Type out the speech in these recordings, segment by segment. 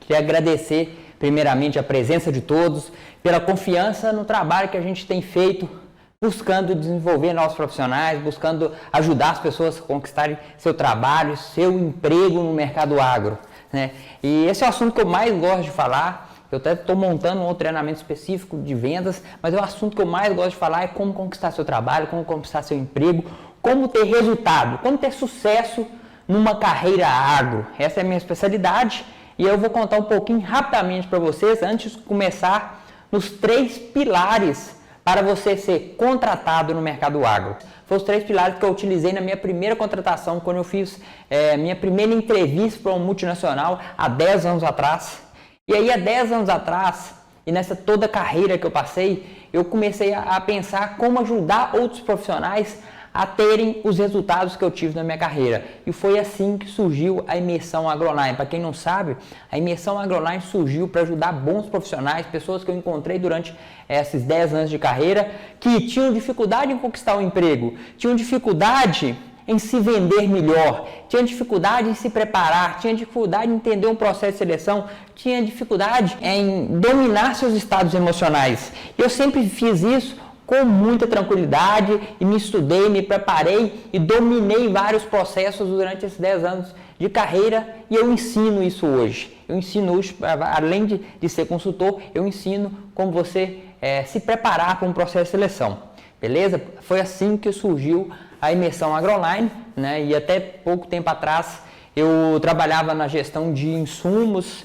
Queria agradecer primeiramente a presença de todos, pela confiança no trabalho que a gente tem feito, buscando desenvolver novos profissionais, buscando ajudar as pessoas a conquistarem seu trabalho, seu emprego no mercado agro, né? E esse é o assunto que eu mais gosto de falar. Eu até estou montando um treinamento específico de vendas, mas o assunto que eu mais gosto de falar é como conquistar seu trabalho, como conquistar seu emprego, como ter resultado, como ter sucesso numa carreira agro. Essa é a minha especialidade e eu vou contar um pouquinho rapidamente para vocês, antes de começar, nos 3 pilares para você ser contratado no mercado agro. Foram os 3 pilares que eu utilizei na minha primeira contratação, quando eu fiz minha primeira entrevista para uma multinacional há 10 anos atrás. E aí, há 10 anos atrás, e nessa toda carreira que eu passei, eu comecei a pensar como ajudar outros profissionais a terem os resultados que eu tive na minha carreira. E foi assim que surgiu a Imersão AgroOnline. Para quem não sabe, a Imersão AgroOnline surgiu para ajudar bons profissionais, pessoas que eu encontrei durante esses 10 anos de carreira, que tinham dificuldade em conquistar um emprego, tinham dificuldade em se vender melhor, tinha dificuldade em se preparar, tinha dificuldade em entender um processo de seleção, tinha dificuldade em dominar seus estados emocionais. Eu sempre fiz isso com muita tranquilidade e me estudei, me preparei e dominei vários processos durante esses 10 anos de carreira e eu ensino isso hoje. Eu ensino hoje, além de ser consultor, eu ensino como você se preparar para um processo de seleção. Beleza? Foi assim que surgiu a Imersão AgroOnline, né? E até pouco tempo atrás eu trabalhava na gestão de insumos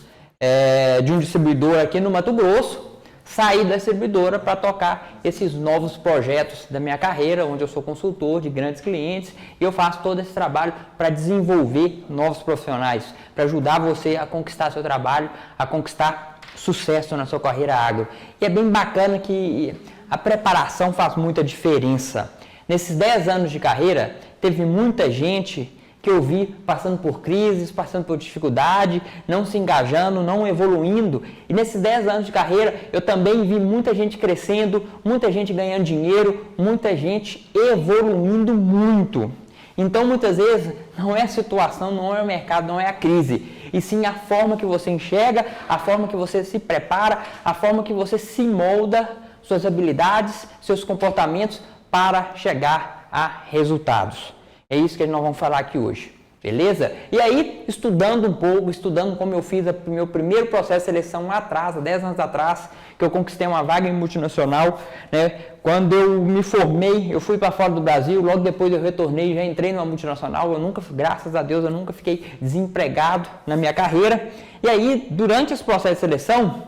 de um distribuidor aqui no Mato Grosso. Saí da distribuidora para tocar esses novos projetos da minha carreira, onde eu sou consultor de grandes clientes e eu faço todo esse trabalho para desenvolver novos profissionais, para ajudar você a conquistar seu trabalho, a conquistar sucesso na sua carreira agro. E é bem bacana que a preparação faz muita diferença. Nesses 10 anos de carreira, teve muita gente que eu vi passando por crises, passando por dificuldade, não se engajando, não evoluindo. E nesses 10 anos de carreira, eu também vi muita gente crescendo, muita gente ganhando dinheiro, muita gente evoluindo muito. Então, muitas vezes, não é a situação, não é o mercado, não é a crise, e sim a forma que você enxerga, a forma que você se prepara, a forma que você se molda, suas habilidades, seus comportamentos para chegar a resultados. É isso que nós vamos falar aqui hoje, beleza? E aí, estudando um pouco, estudando como eu fiz o meu primeiro processo de seleção lá atrás, há 10 anos atrás, que eu conquistei uma vaga em multinacional, né? Quando eu me formei, eu fui para fora do Brasil, logo depois eu retornei, já entrei numa multinacional, eu nunca, graças a Deus, eu nunca fiquei desempregado na minha carreira. E aí, durante esse processo de seleção,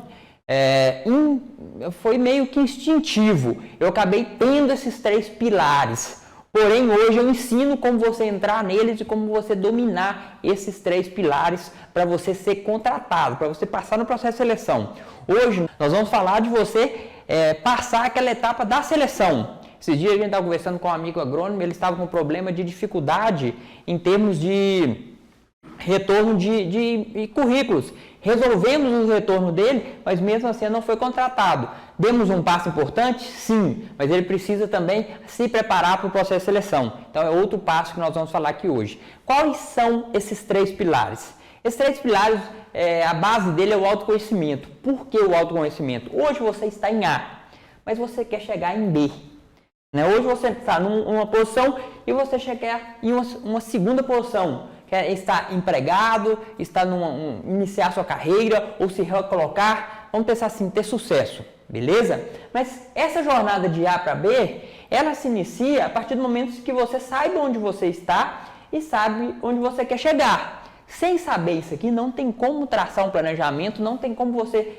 foi meio que instintivo, eu acabei tendo esses 3 pilares. Porém, hoje eu ensino como você entrar neles e como você dominar esses 3 pilares para você ser contratado, para você passar no processo de seleção. Hoje nós vamos falar de você passar aquela etapa da seleção. Esses dias a gente estava conversando com um amigo agrônomo, ele estava com um problema de dificuldade em termos de retorno de currículos. Resolvemos o retorno dele, mas mesmo assim não foi contratado. Demos um passo importante? Sim, mas ele precisa também se preparar para o processo de seleção. Então é outro passo que nós vamos falar aqui hoje. Quais são esses 3 pilares? Esses 3 pilares, a base dele é o autoconhecimento. Por que o autoconhecimento? Hoje você está em A, mas você quer chegar em B. Hoje você está numa posição e você chegar em uma segunda posição. Quer estar empregado, iniciar sua carreira ou se recolocar, vamos pensar assim, ter sucesso, beleza? Mas essa jornada de A para B, ela se inicia a partir do momento que você saiba onde você está e sabe onde você quer chegar. Sem saber isso aqui, não tem como traçar um planejamento, não tem como você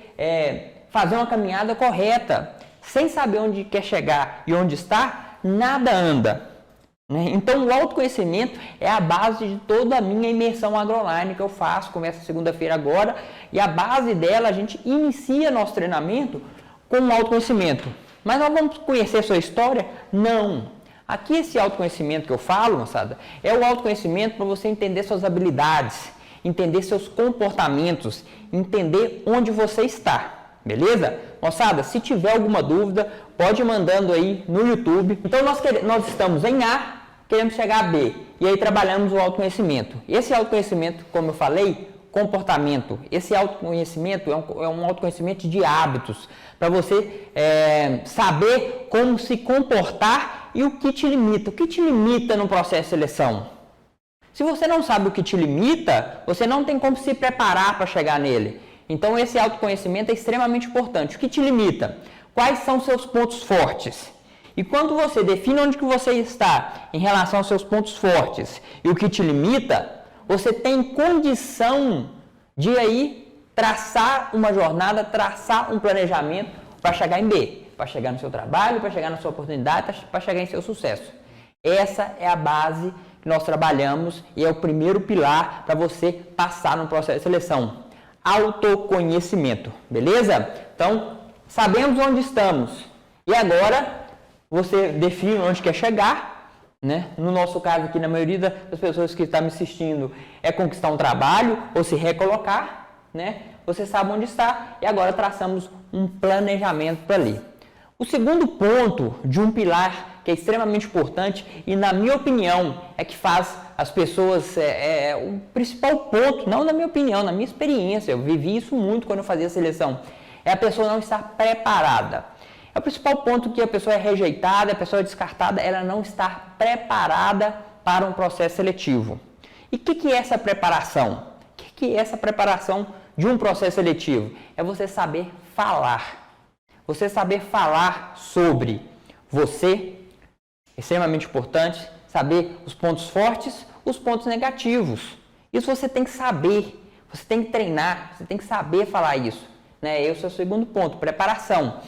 fazer uma caminhada correta. Sem saber onde quer chegar e onde está, nada anda. Então, o autoconhecimento é a base de toda a minha imersão AgroOnline que eu faço, começa segunda-feira agora, e a base dela, a gente inicia nosso treinamento com o autoconhecimento. Mas nós vamos conhecer a sua história? Não. Aqui esse autoconhecimento que eu falo, moçada, é o autoconhecimento para você entender suas habilidades, entender seus comportamentos, entender onde você está. Beleza? Moçada, se tiver alguma dúvida, pode ir mandando aí no YouTube. Então, nós estamos em A, queremos chegar a B. E aí trabalhamos o autoconhecimento. Esse autoconhecimento, como eu falei, comportamento. Esse autoconhecimento é um autoconhecimento de hábitos, para você saber como se comportar e o que te limita. O que te limita no processo de seleção? Se você não sabe o que te limita, você não tem como se preparar para chegar nele. Então, esse autoconhecimento é extremamente importante. O que te limita? Quais são seus pontos fortes? E quando você define onde que você está em relação aos seus pontos fortes e o que te limita, você tem condição de aí traçar uma jornada, traçar um planejamento para chegar em B, para chegar no seu trabalho, para chegar na sua oportunidade, para chegar em seu sucesso. Essa é a base que nós trabalhamos e é o primeiro pilar para você passar no processo de seleção. Autoconhecimento, beleza? Então, sabemos onde estamos e agora você define onde quer chegar, né? No nosso caso aqui, na maioria das pessoas que estão me assistindo, é conquistar um trabalho ou se recolocar, né? Você sabe onde está e agora traçamos um planejamento para ali. O segundo ponto de um pilar que é extremamente importante e, na minha opinião, é que faz as pessoas, o principal ponto, não na minha opinião, na minha experiência, eu vivi isso muito quando eu fazia a seleção, é a pessoa não estar preparada. É o principal ponto que a pessoa é rejeitada, a pessoa é descartada, ela não está preparada para um processo seletivo. E o que é essa preparação? O que é essa preparação de um processo seletivo? É você saber falar. Você saber falar sobre você, é extremamente importante, saber os pontos fortes, os pontos negativos. Isso você tem que saber, você tem que treinar, você tem que saber falar isso, né? Esse é o segundo ponto, preparação.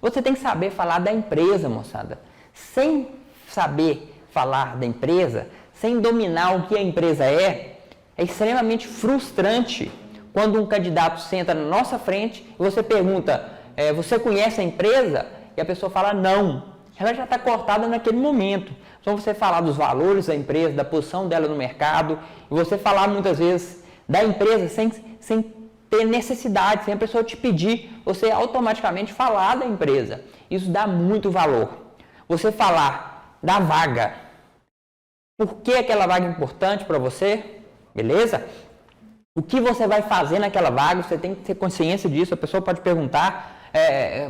Você tem que saber falar da empresa, moçada. Sem saber falar da empresa, sem dominar o que a empresa é extremamente frustrante quando um candidato senta na nossa frente e você pergunta, você conhece a empresa? E a pessoa fala não. Ela já está cortada naquele momento. Então você falar dos valores da empresa, da posição dela no mercado, e você falar muitas vezes da empresa sem ter necessidade, sem a pessoa te pedir, você automaticamente falar da empresa. Isso dá muito valor. Você falar da vaga. Por que aquela vaga é importante para você? Beleza? O que você vai fazer naquela vaga, você tem que ter consciência disso. A pessoa pode perguntar,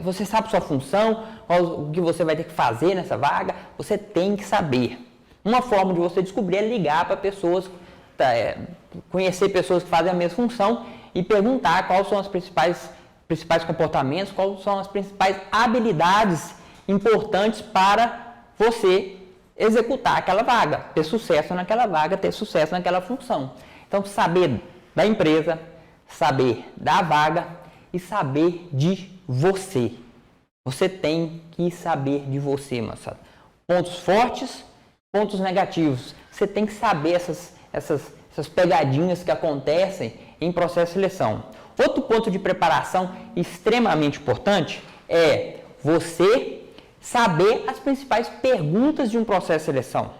você sabe sua função, o que você vai ter que fazer nessa vaga? Você tem que saber. Uma forma de você descobrir é ligar para pessoas, conhecer pessoas que fazem a mesma função e perguntar quais são os principais comportamentos, quais são as principais habilidades importantes para você executar aquela vaga, ter sucesso naquela vaga, ter sucesso naquela função. Então, saber da empresa, saber da vaga e saber de você. Você tem que saber de você, moçada. Pontos fortes, pontos negativos. Você tem que saber essas pegadinhas que acontecem em processo de seleção. Outro ponto de preparação extremamente importante é você saber as principais perguntas de um processo de seleção.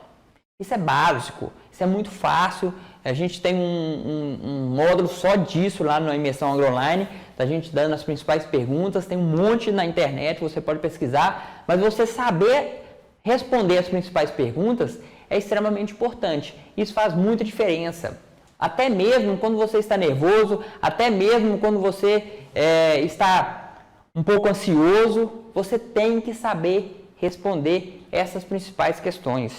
Isso é básico, isso é muito fácil. A gente tem um módulo só disso lá na Imersão AgroOnline, da gente dando as principais perguntas, tem um monte na internet, você pode pesquisar, mas você saber responder as principais perguntas é extremamente importante. Isso faz muita diferença. Até mesmo quando você está nervoso, até mesmo quando você está um pouco ansioso, você tem que saber responder essas principais questões.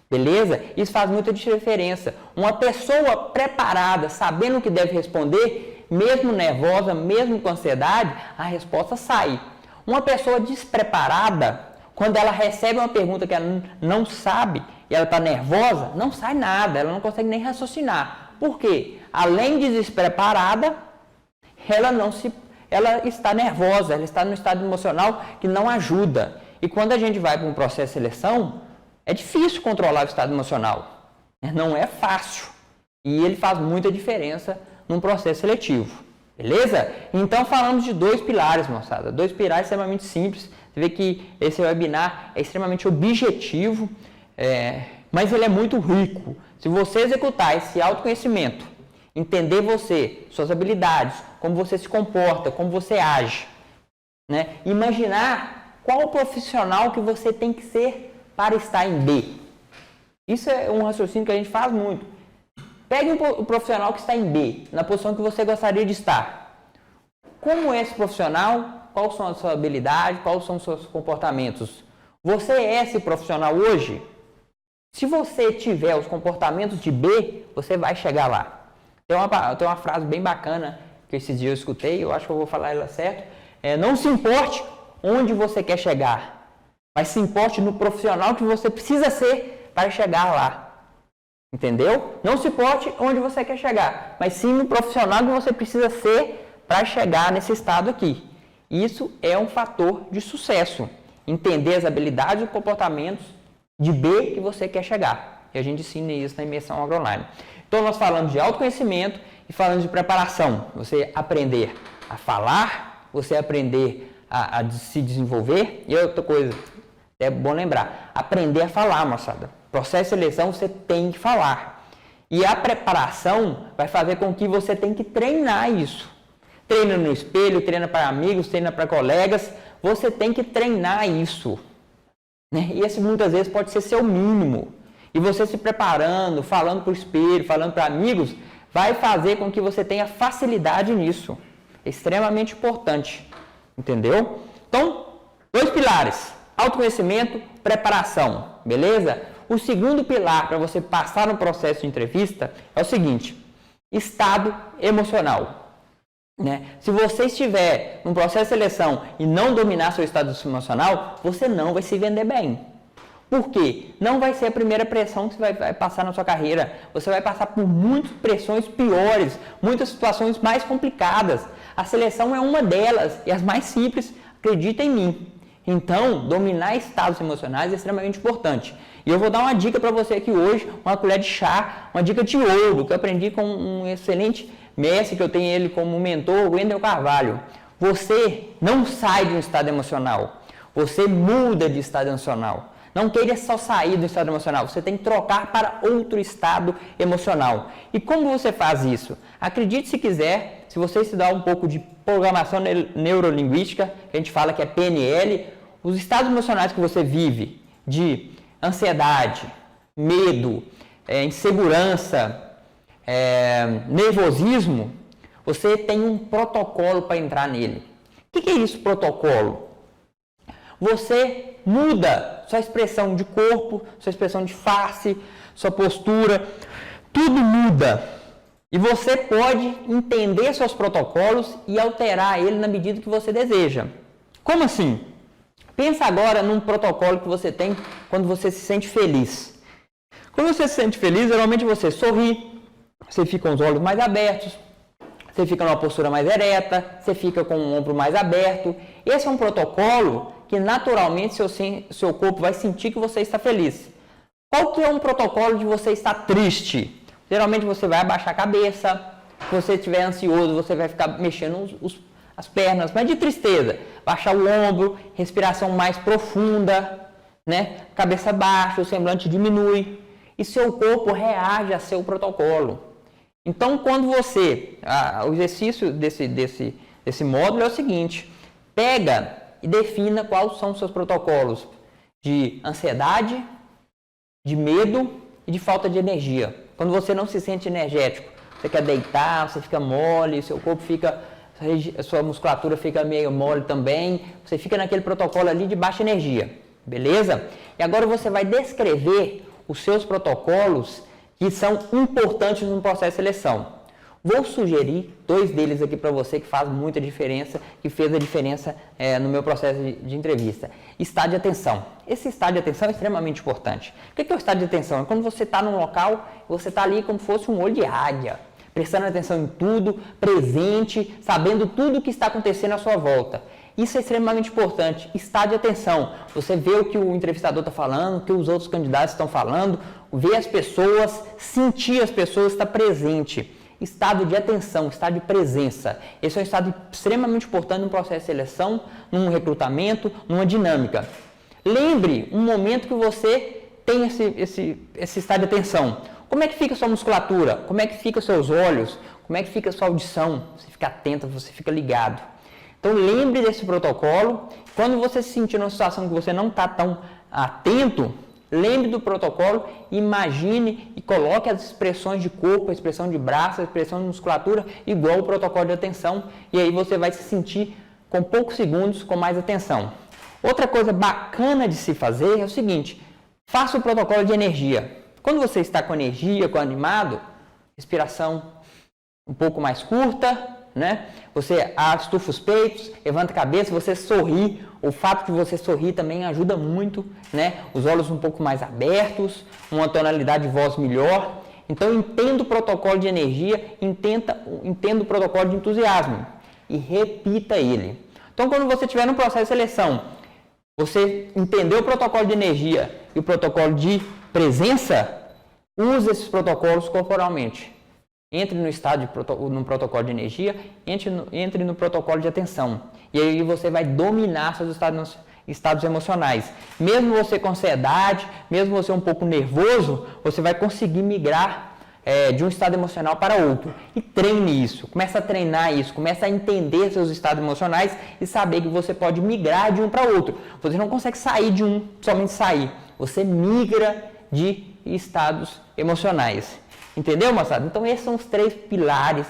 Beleza? Isso faz muita diferença. Uma pessoa preparada, sabendo o que deve responder, mesmo nervosa, mesmo com ansiedade, a resposta sai. Uma pessoa despreparada, quando ela recebe uma pergunta que ela não sabe e ela está nervosa, não sai nada, ela não consegue nem raciocinar. Por quê? Além de despreparada, ela está nervosa, ela está num estado emocional que não ajuda. E quando a gente vai para um processo de seleção, é difícil controlar o estado emocional. Não é fácil. E ele faz muita diferença num processo seletivo. Beleza? Então falamos de 2 pilares, moçada. 2 pilares extremamente simples. Você vê que esse webinar é extremamente objetivo, mas ele é muito rico. Se você executar esse autoconhecimento, entender você, suas habilidades, como você se comporta, como você age, né? Imaginar qual profissional que você tem que ser para estar em B. Isso é um raciocínio que a gente faz muito. Pegue o profissional que está em B, na posição que você gostaria de estar. Como é esse profissional? Quais são as suas habilidades? Quais são os seus comportamentos? Você é esse profissional hoje? Se você tiver os comportamentos de B, você vai chegar lá. Tem uma frase bem bacana que esses dias eu escutei, eu acho que eu vou falar ela certo. Não se importe onde você quer chegar, mas se importe no profissional que você precisa ser para chegar lá. Entendeu? Não se importe onde você quer chegar, mas sim no profissional que você precisa ser para chegar nesse estado aqui. Isso é um fator de sucesso. Entender as habilidades e comportamentos de B que você quer chegar. E a gente ensina isso na imersão AgroOnline. Então nós falamos de autoconhecimento e falamos de preparação. Você aprender a falar, você aprender a se desenvolver. E outra coisa, é bom lembrar, aprender a falar, moçada. Processo de seleção você tem que falar. E a preparação vai fazer com que você tenha que treinar isso. Treina no espelho, treina para amigos, treina para colegas. Você tem que treinar isso. Né? E esse muitas vezes pode ser seu mínimo. E você se preparando, falando para o espelho, falando para amigos, vai fazer com que você tenha facilidade nisso. É extremamente importante. Entendeu? Então, 2 pilares. Autoconhecimento, preparação. Beleza? O segundo pilar para você passar no processo de entrevista é o seguinte: estado emocional. Né? Se você estiver num processo de seleção e não dominar seu estado emocional, você não vai se vender bem. Por quê? Não vai ser a primeira pressão que você vai passar na sua carreira. Você vai passar por muitas pressões piores, muitas situações mais complicadas. A seleção é uma delas e as mais simples, acredita em mim. Então, dominar estados emocionais é extremamente importante. E eu vou dar uma dica para você aqui hoje, uma colher de chá, uma dica de ouro, que eu aprendi com um excelente mestre, que eu tenho ele como mentor, o Wendel Carvalho. Você não sai de um estado emocional, você muda de estado emocional. Não queira só sair do estado emocional, você tem que trocar para outro estado emocional. E como você faz isso? Acredite se quiser, se você estudar um pouco de programação neurolinguística, que a gente fala que é PNL, os estados emocionais que você vive, de ansiedade, medo, insegurança, nervosismo, você tem um protocolo para entrar nele. O que é isso, protocolo? Você muda sua expressão de corpo, sua expressão de face, sua postura, tudo muda. E você pode entender seus protocolos e alterar ele na medida que você deseja. Como assim? Pensa agora num protocolo que você tem quando você se sente feliz. Quando você se sente feliz, geralmente você sorri, você fica com os olhos mais abertos, você fica numa postura mais ereta, você fica com o ombro mais aberto. Esse é um protocolo que naturalmente seu corpo vai sentir que você está feliz. Qual que é um protocolo de você estar triste? Geralmente você vai abaixar a cabeça, se você estiver ansioso, você vai ficar mexendo as pernas, mas de tristeza, baixar o ombro, respiração mais profunda, né? Cabeça baixa, o semblante diminui e seu corpo reage a seu protocolo. Então, quando você, o exercício desse módulo é o seguinte: pega e defina quais são os seus protocolos de ansiedade, de medo e de falta de energia. Quando você não se sente energético, você quer deitar, você fica mole, seu corpo fica, a sua musculatura fica meio mole também, você fica naquele protocolo ali de baixa energia, beleza? E agora você vai descrever os seus protocolos que são importantes no processo de seleção. Vou sugerir 2 deles aqui para você que faz muita diferença, que fez a diferença no meu processo de entrevista. Estado de atenção. Esse estado de atenção é extremamente importante. O que é o estado de atenção? É quando você está num local, você está ali como se fosse um olho de águia, prestando atenção em tudo, presente, sabendo tudo o que está acontecendo à sua volta. Isso é extremamente importante. Estado de atenção. Você vê o que o entrevistador está falando, o que os outros candidatos estão falando, ver as pessoas, sentir as pessoas, estar presente. Estado de atenção, estado de presença. Esse é um estado extremamente importante no processo de seleção, num recrutamento, numa dinâmica. Lembre um momento que você tem esse estado de atenção. Como é que fica a sua musculatura? Como é que fica os seus olhos? Como é que fica a sua audição? Você fica atento, você fica ligado. Então lembre desse protocolo. Quando você se sentir numa situação que você não está tão atento, lembre do protocolo, imagine e coloque as expressões de corpo, a expressão de braço, a expressão de musculatura, igual o protocolo de atenção, e aí você vai se sentir com poucos segundos com mais atenção. Outra coisa bacana de se fazer é o seguinte, faça o protocolo de energia. Quando você está com energia, com animado, respiração um pouco mais curta, né? Você estufa os peitos, levanta a cabeça, você sorri. O fato de você sorrir também ajuda muito, né? Os olhos um pouco mais abertos, uma tonalidade de voz melhor. Então, entenda o protocolo de energia, entenda o protocolo de entusiasmo e repita ele. Então, quando você estiver no processo de seleção, você entendeu o protocolo de energia e o protocolo de presença, use esses protocolos corporalmente. Entre no protocolo de energia, entre no protocolo de atenção. E aí você vai dominar seus estados emocionais. Mesmo você com ansiedade, mesmo você um pouco nervoso, você vai conseguir migrar de um estado emocional para outro. E treine isso, começa a treinar isso, começa a entender seus estados emocionais e saber que você pode migrar de um para outro. Você não consegue sair de um, somente sair. Você migra de estados emocionais. Entendeu, moçada? Então esses são os três pilares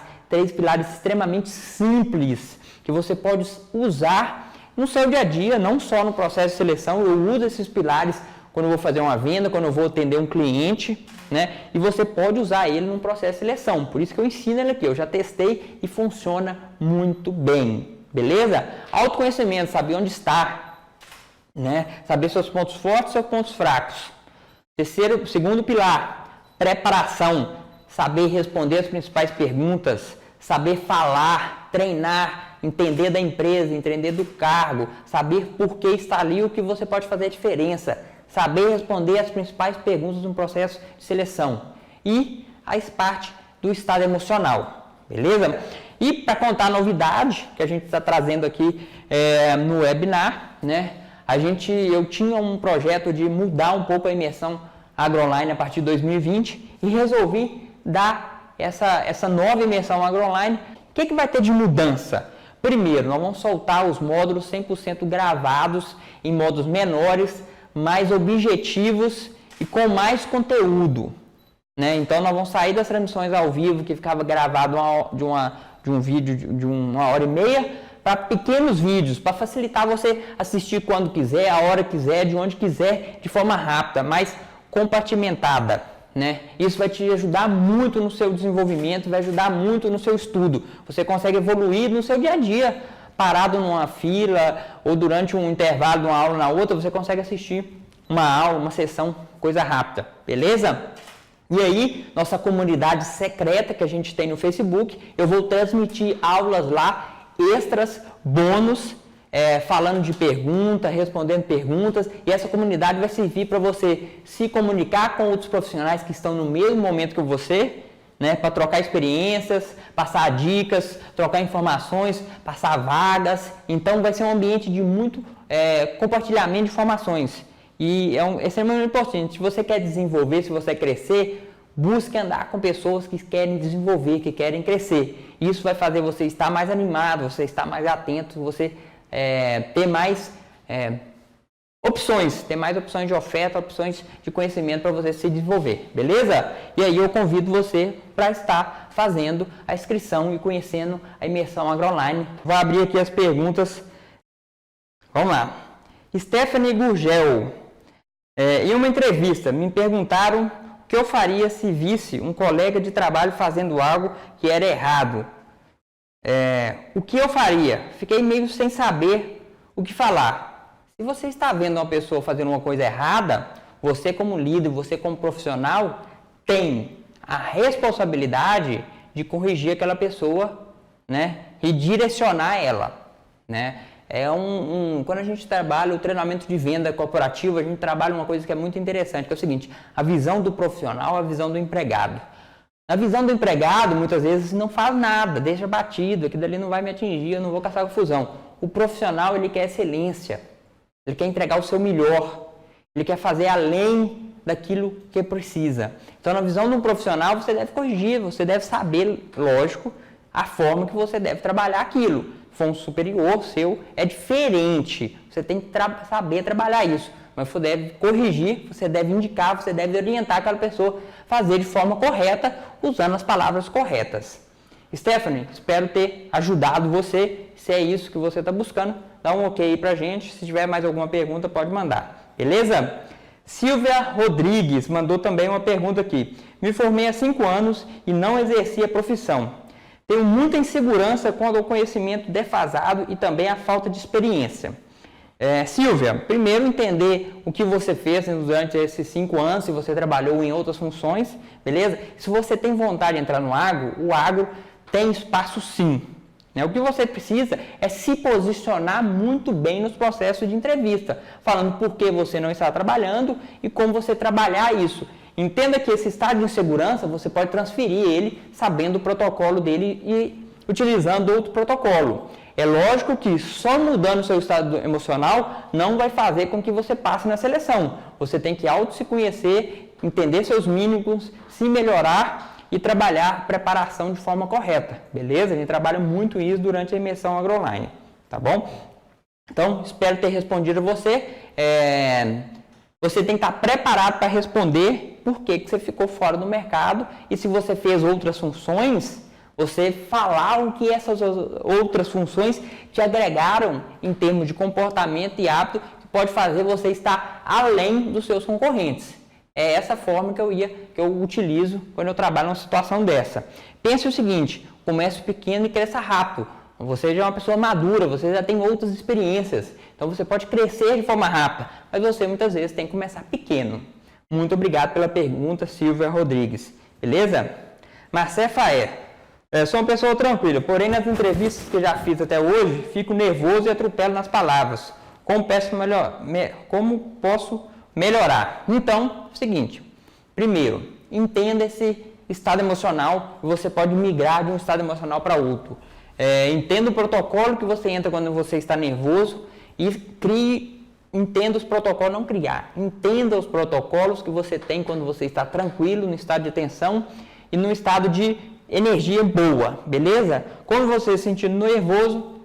extremamente simples que você pode usar no seu dia a dia, não só no processo de seleção. Eu uso esses pilares quando eu vou fazer uma venda, quando eu vou atender um cliente, né? E você pode usar ele no processo de seleção. Por isso que eu ensino ele aqui. Eu já testei e funciona muito bem. Beleza? Autoconhecimento, saber onde está, né? Saber seus pontos fortes e seus pontos fracos. Segundo pilar, preparação, saber responder as principais perguntas, saber falar, treinar, entender da empresa, entender do cargo, saber por que está ali e o que você pode fazer a diferença, saber responder as principais perguntas no processo de seleção e a parte do estado emocional, beleza? E para contar a novidade que a gente está trazendo aqui no webinar, né? Eu tinha um projeto de mudar um pouco a imersão AgroOnline a partir de 2020 e resolvi dar essa nova imersão AgroOnline. O que vai ter de mudança? Primeiro, nós vamos soltar os módulos 100% gravados em módulos menores, mais objetivos e com mais conteúdo, né? Então nós vamos sair das transmissões ao vivo que ficava gravado de um vídeo de 1h30 para pequenos vídeos, para facilitar você assistir quando quiser, a hora quiser, de onde quiser, de forma rápida, mais compartimentada, né? Isso vai te ajudar muito no seu desenvolvimento, vai ajudar muito no seu estudo. Você consegue evoluir no seu dia a dia, parado numa fila ou durante um intervalo de uma aula na outra, você consegue assistir uma aula, uma sessão, coisa rápida, beleza? E aí, nossa comunidade secreta que a gente tem no Facebook, eu vou transmitir aulas lá, extras, bônus, falando de perguntas, respondendo perguntas, e essa comunidade vai servir para você se comunicar com outros profissionais que estão no mesmo momento que você, né, para trocar experiências, passar dicas, trocar informações, passar vagas. Então vai ser um ambiente de muito compartilhamento de informações e é extremamente importante. Se você quer desenvolver, se você quer crescer, busque andar com pessoas que querem desenvolver, que querem crescer. Isso vai fazer você estar mais animado, você estar mais atento, você ter mais opções, de oferta, opções de conhecimento para você se desenvolver, beleza? E aí eu convido você para estar fazendo a inscrição e conhecendo a imersão AgroOnline. Vou abrir aqui as perguntas. Vamos lá. Stephanie Gurgel. Em uma entrevista, me perguntaram o que eu faria se visse um colega de trabalho fazendo algo que era errado. O que eu faria? Fiquei meio sem saber o que falar. Se você está vendo uma pessoa fazendo uma coisa errada, você como líder, você como profissional, tem a responsabilidade de corrigir aquela pessoa, né? E direcionar ela, né? Quando a gente trabalha o treinamento de venda corporativa, a gente trabalha uma coisa que é muito interessante, que é o seguinte: a visão do profissional, a visão do empregado. A visão do empregado, muitas vezes, não faz nada, deixa batido, aquilo ali não vai me atingir, eu não vou caçar confusão. O profissional, ele quer excelência, ele quer entregar o seu melhor, ele quer fazer além daquilo que precisa. Então, na visão de um profissional, você deve corrigir, você deve saber, lógico, a forma que você deve trabalhar aquilo. Se for um superior seu, é diferente, você tem que saber trabalhar isso. mas você deve corrigir, você deve indicar, você deve orientar aquela pessoa a fazer de forma correta, usando as palavras corretas. Stephanie, espero ter ajudado você. Se é isso que você está buscando, dá um ok aí pra gente. Se tiver mais alguma pergunta, pode mandar. Beleza? Silvia Rodrigues mandou também uma pergunta aqui. Me formei há 5 anos e não exerci a profissão. Tenho muita insegurança quanto ao conhecimento defasado e também a falta de experiência. Silvia, primeiro entender o que você fez durante esses 5 anos, se você trabalhou em outras funções, beleza? Se você tem vontade de entrar no agro, o agro tem espaço sim. O que você precisa é se posicionar muito bem nos processos de entrevista, falando por que você não está trabalhando e como você trabalhar isso. Entenda que esse estado de insegurança você pode transferir ele sabendo o protocolo dele e utilizando outro protocolo. É lógico que só mudando o seu estado emocional não vai fazer com que você passe na seleção. Você tem que se conhecer, entender seus mínimos, se melhorar e trabalhar preparação de forma correta, beleza? A gente trabalha muito isso durante a imersão AgroOnline, tá bom? Então, espero ter respondido a você. Você tem que estar preparado para responder por que você ficou fora do mercado e se você fez outras funções, você falar o que essas outras funções te agregaram em termos de comportamento e hábito que pode fazer você estar além dos seus concorrentes. É essa forma que eu utilizo quando eu trabalho numa situação dessa. Pense o seguinte, comece pequeno e cresça rápido. Você já é uma pessoa madura, você já tem outras experiências. Então você pode crescer de forma rápida, mas você muitas vezes tem que começar pequeno. Muito obrigado pela pergunta, Silvia Rodrigues. Beleza? Marcé Faé. Sou uma pessoa tranquila, porém nas entrevistas que já fiz até hoje, fico nervoso e atropelo nas palavras. Como posso melhorar? Então, é o seguinte. Primeiro, entenda esse estado emocional e você pode migrar de um estado emocional para outro. Entenda o protocolo que você entra quando você está nervoso e entenda os protocolos, não criar. Entenda os protocolos que você tem quando você está tranquilo, no estado de tensão e no estado de energia boa, beleza? Quando você se sentir nervoso,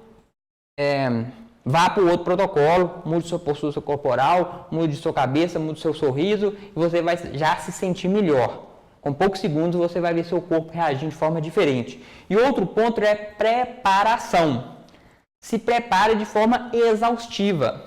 vá para o outro protocolo, mude sua postura corporal, mude sua cabeça, mude seu sorriso e você vai já se sentir melhor. Com poucos segundos você vai ver seu corpo reagindo de forma diferente. E outro ponto é preparação. Se prepare de forma exaustiva,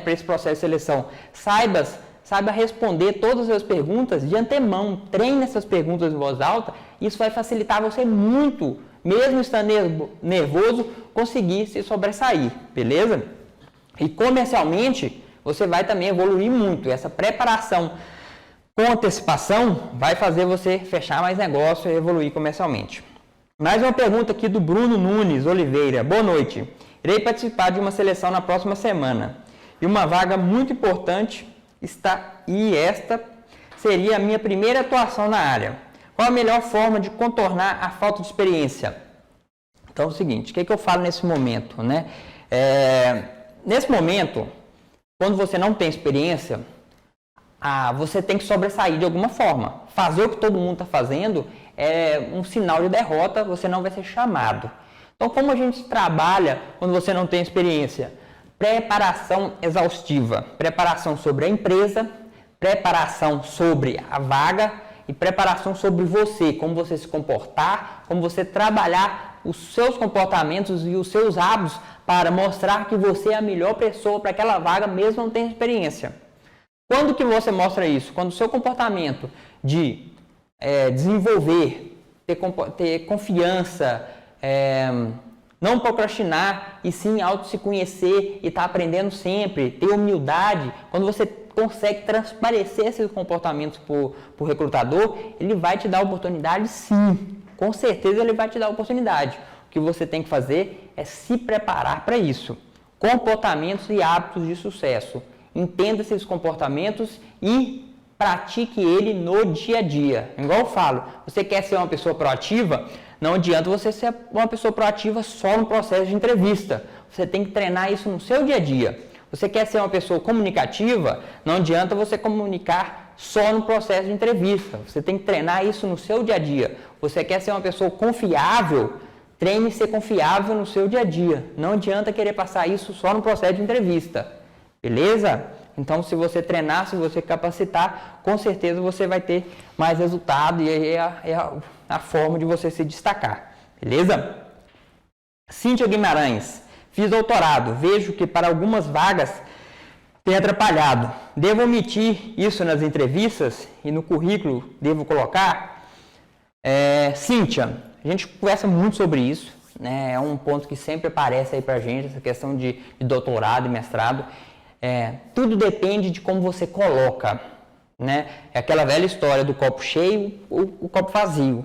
para esse processo de seleção. Saiba responder todas as perguntas de antemão. Treine essas perguntas em voz alta. Isso vai facilitar você muito, mesmo estando nervoso, conseguir se sobressair, beleza? E comercialmente, você vai também evoluir muito. Essa preparação com antecipação vai fazer você fechar mais negócio e evoluir comercialmente. Mais uma pergunta aqui do Bruno Nunes Oliveira. Boa noite. Irei participar de uma seleção na próxima semana. E uma vaga muito importante esta seria a minha primeira atuação na área. Qual a melhor forma de contornar a falta de experiência? Então é o seguinte, o que eu falo nesse momento? Nesse momento, quando você não tem experiência, você tem que sobressair de alguma forma. Fazer o que todo mundo está fazendo é um sinal de derrota, você não vai ser chamado. Então, como a gente trabalha quando você não tem experiência? Preparação exaustiva. Preparação sobre a empresa, preparação sobre a vaga e preparação sobre você, como você se comportar, como você trabalhar os seus comportamentos e os seus hábitos para mostrar que você é a melhor pessoa para aquela vaga, mesmo não tendo experiência. Quando que você mostra isso? Quando o seu comportamento de desenvolver, ter confiança, não procrastinar e sim se conhecer e estar aprendendo sempre, ter humildade, quando você consegue transparecer esses comportamentos para o recrutador, ele vai te dar oportunidade sim, com certeza ele vai te dar oportunidade. O que você tem que fazer é se preparar para isso. Comportamentos e hábitos de sucesso. Entenda esses comportamentos e pratique ele no dia a dia. Igual eu falo, você quer ser uma pessoa proativa? Não adianta você ser uma pessoa proativa só no processo de entrevista. Você tem que treinar isso no seu dia a dia. Você quer ser uma pessoa comunicativa? Não adianta você comunicar só no processo de entrevista. Você tem que treinar isso no seu dia a dia. Você quer ser uma pessoa confiável? Treine ser confiável no seu dia a dia. Não adianta querer passar isso só no processo de entrevista. Beleza? Então, se você treinar, se você capacitar, com certeza você vai ter mais resultado e aí é a forma de você se destacar. Beleza? Cíntia Guimarães. Fiz doutorado. Vejo que para algumas vagas tem atrapalhado. Devo omitir isso nas entrevistas e no currículo devo colocar? Cíntia, a gente conversa muito sobre isso, né? É um ponto que sempre aparece aí pra gente, essa questão de doutorado e mestrado. Tudo depende de como você coloca, né? É aquela velha história do copo cheio ou o copo vazio.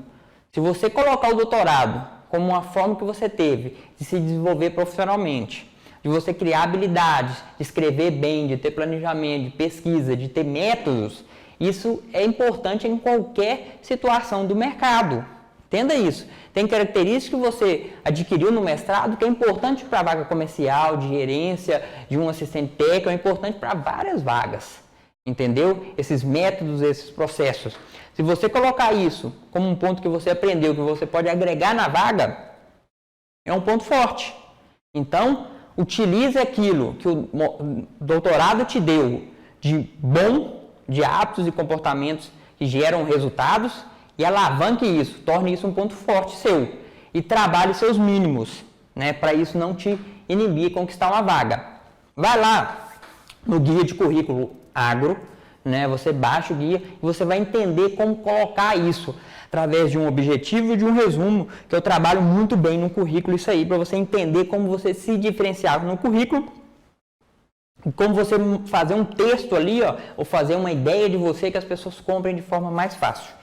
Se você colocar o doutorado como uma forma que você teve de se desenvolver profissionalmente, de você criar habilidades, de escrever bem, de ter planejamento, de pesquisa, de ter métodos, isso é importante em qualquer situação do mercado. Entenda isso. Tem características que você adquiriu no mestrado que é importante para a vaga comercial, de gerência, de um assistente técnico, é importante para várias vagas. Entendeu? Esses métodos, esses processos. Se você colocar isso como um ponto que você aprendeu, que você pode agregar na vaga, é um ponto forte. Então, utilize aquilo que o doutorado te deu de bom, de hábitos e comportamentos que geram resultados e alavanque isso, torne isso um ponto forte seu e trabalhe seus mínimos, né, para isso não te inibir conquistar uma vaga. Vai lá no guia de currículo agro, né, você baixa o guia e você vai entender como colocar isso através de um objetivo e de um resumo, que eu trabalho muito bem no currículo, isso aí, para você entender como você se diferenciar no currículo, como você fazer um texto ali, ó, ou fazer uma ideia de você que as pessoas comprem de forma mais fácil.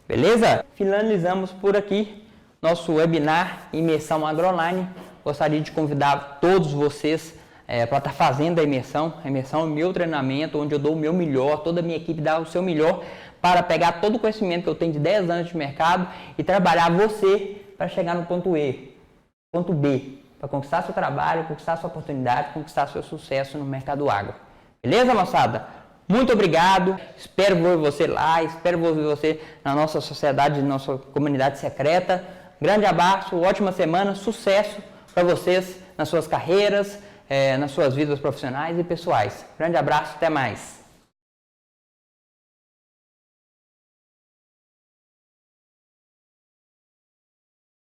Beleza? Finalizamos por aqui nosso webinar Imersão AgroOnline. Gostaria de convidar todos vocês para estar fazendo a imersão. A imersão é o meu treinamento, onde eu dou o meu melhor, toda a minha equipe dá o seu melhor para pegar todo o conhecimento que eu tenho de 10 anos de mercado e trabalhar você para chegar no ponto E, ponto B, para conquistar seu trabalho, conquistar sua oportunidade, conquistar seu sucesso no mercado agro. Beleza, moçada? Muito obrigado, espero ver você lá, espero ver você na nossa sociedade, na nossa comunidade secreta. Grande abraço, ótima semana, sucesso para vocês nas suas carreiras, nas suas vidas profissionais e pessoais. Grande abraço, até mais.